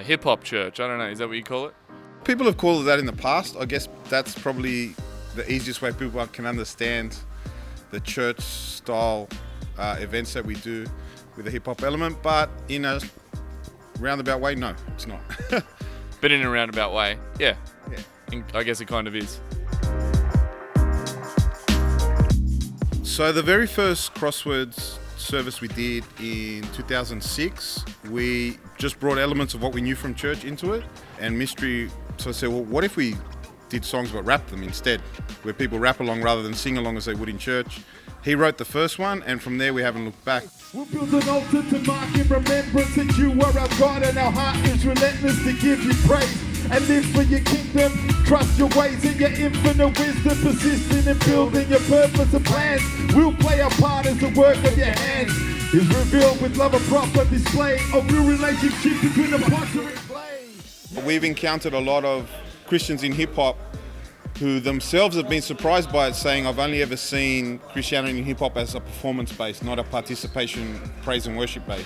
hip-hop church. I don't know, is that what you call it? People have called it that in the past. I guess that's probably the easiest way people can understand the church style events that we do with a hip-hop element, but in a roundabout way, no, it's not. But in a roundabout way, yeah. Yeah. I guess it kind of is. So the very first Crosswords service we did in 2006, we just brought elements of what we knew from church into it, and Mystery so I said, well, what if we did songs but rap them instead, where people rap along rather than sing along as they would in church. He wrote the first one, and from there we haven't looked back. We'll build an altar to mark in remembrance that you are our God, and our heart is relentless to give you praise and live for your kingdom. Trust your ways and your infinite wisdom, persisting in building your purpose and plans. We'll play our part as the work of your hands is revealed with love, a proper display of real relationship between the potter and clay. We've encountered a lot of Christians in hip-hop who themselves have been surprised by it, saying, I've only ever seen Christianity in hip-hop as a performance-based, not a participation, praise and worship-based.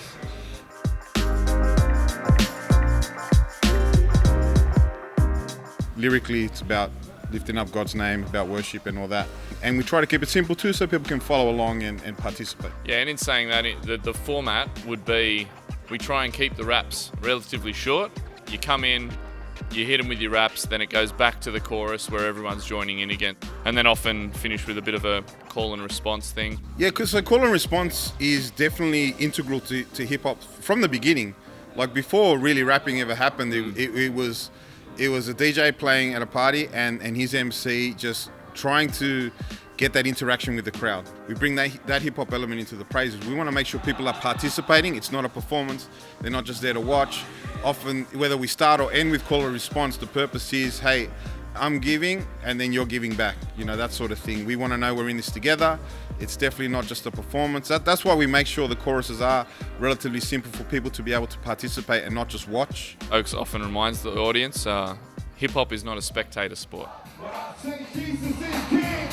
Lyrically, it's about lifting up God's name, about worship and all that. And we try to keep it simple too, so people can follow along and participate. Yeah, and in saying that, the format would be, we try and keep the raps relatively short. You come in, you hit them with your raps, then it goes back to the chorus where everyone's joining in again, and then often finish with a bit of a call and response thing. Yeah, because the call and response is definitely integral to hip-hop from the beginning. Like before really rapping ever happened, it was a DJ playing at a party and his MC just trying to get that interaction with the crowd. We bring that hip-hop element into the praises. We want to make sure people are participating. It's not a performance. They're not just there to watch. Often, whether we start or end with call and response, the purpose is, hey, I'm giving and then you're giving back. You know, that sort of thing. We want to know we're in this together. It's definitely not just a performance. That's why we make sure the choruses are relatively simple for people to be able to participate and not just watch. Oaks often reminds the audience, hip-hop is not a spectator sport. Jesus is king.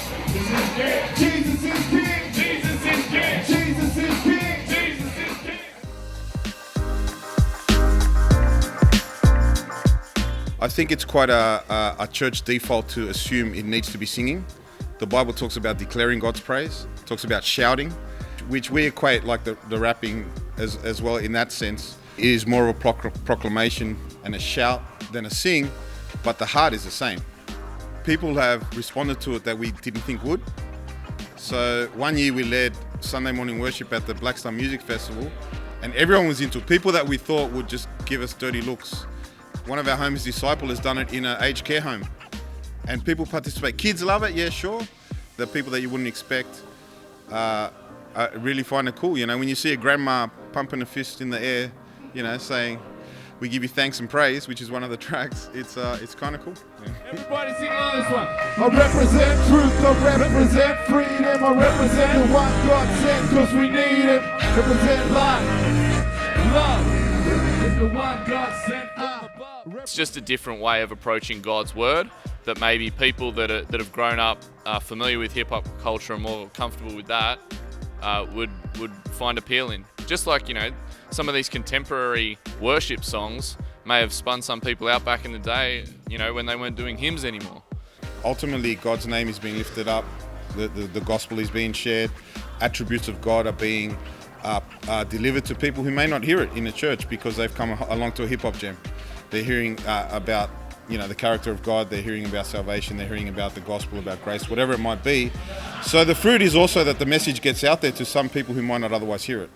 Jesus is king. Jesus is king. Jesus is king. Jesus is king. I think it's quite a church default to assume it needs to be singing. The Bible talks about declaring God's praise, talks about shouting, which we equate like the rapping as well in that sense. It is more of a proclamation and a shout than a sing, but the heart is the same. People have responded to it that we didn't think would. So one year we led Sunday morning worship at the Black Star Music Festival, and everyone was into it. People that we thought would just give us dirty looks. One of our homeless disciples has done it in an aged care home, and people participate. Kids love it, yeah, sure. The people that you wouldn't expect really find it cool. You know, when you see a grandma pumping a fist in the air, you know, saying, "We give you thanks and praise," which is one of the tracks. It's kind of cool. Yeah. Everybody sing on this one. I represent truth, I represent freedom, I represent the one God sent, cause we need it. Represent life, love, is the one God sent from above. It's just a different way of approaching God's word that maybe people that have grown up familiar with hip-hop culture and more comfortable with that would find appeal in. Just like, you know, some of these contemporary worship songs may have spun some people out back in the day, you know, when they weren't doing hymns anymore. Ultimately, God's name is being lifted up, the gospel is being shared, attributes of God are being delivered to people who may not hear it in a church because they've come along to a hip-hop jam. They're hearing about, you know, the character of God, they're hearing about salvation, they're hearing about the gospel, about grace, whatever it might be. So the fruit is also that the message gets out there to some people who might not otherwise hear it.